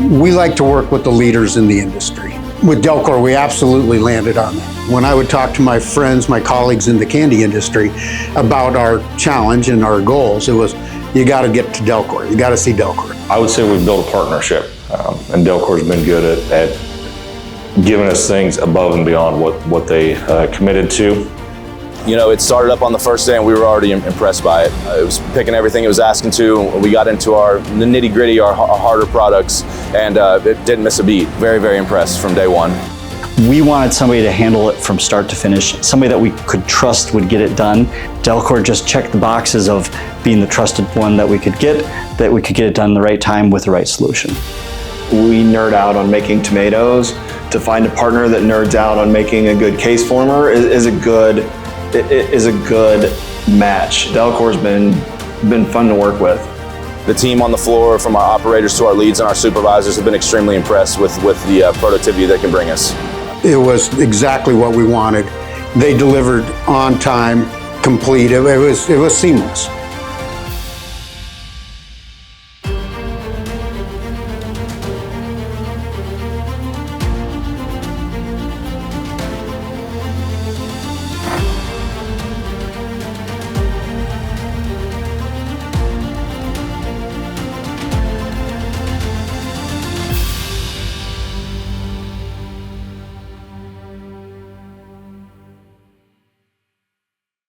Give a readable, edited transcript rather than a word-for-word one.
We like to work with the leaders in the industry. With Delkor, we absolutely landed on that. When I would talk to my friends, my colleagues in the candy industry about our challenge and our goals, it was, you got to get to Delkor. You got to see Delkor. I would say we've built a partnership, and Delkor's been good at giving us things above and beyond what they committed to. You know, it started up on the first day and we were already impressed by it. It was picking everything it was asking to. We got into the nitty gritty, our harder products, and it didn't miss a beat. Very, very impressed from day one. We wanted somebody to handle it from start to finish, somebody that we could trust would get it done. Delkor just checked the boxes of being the trusted one that we could get it done in the right time with the right solution. We nerd out on making tomatoes. To find a partner that nerds out on making a good case former is a good match. Delkor's been fun to work with. The team on the floor, from our operators to our leads and our supervisors, have been extremely impressed with the productivity they can bring us. It was exactly what we wanted. They delivered on time, complete. It was seamless.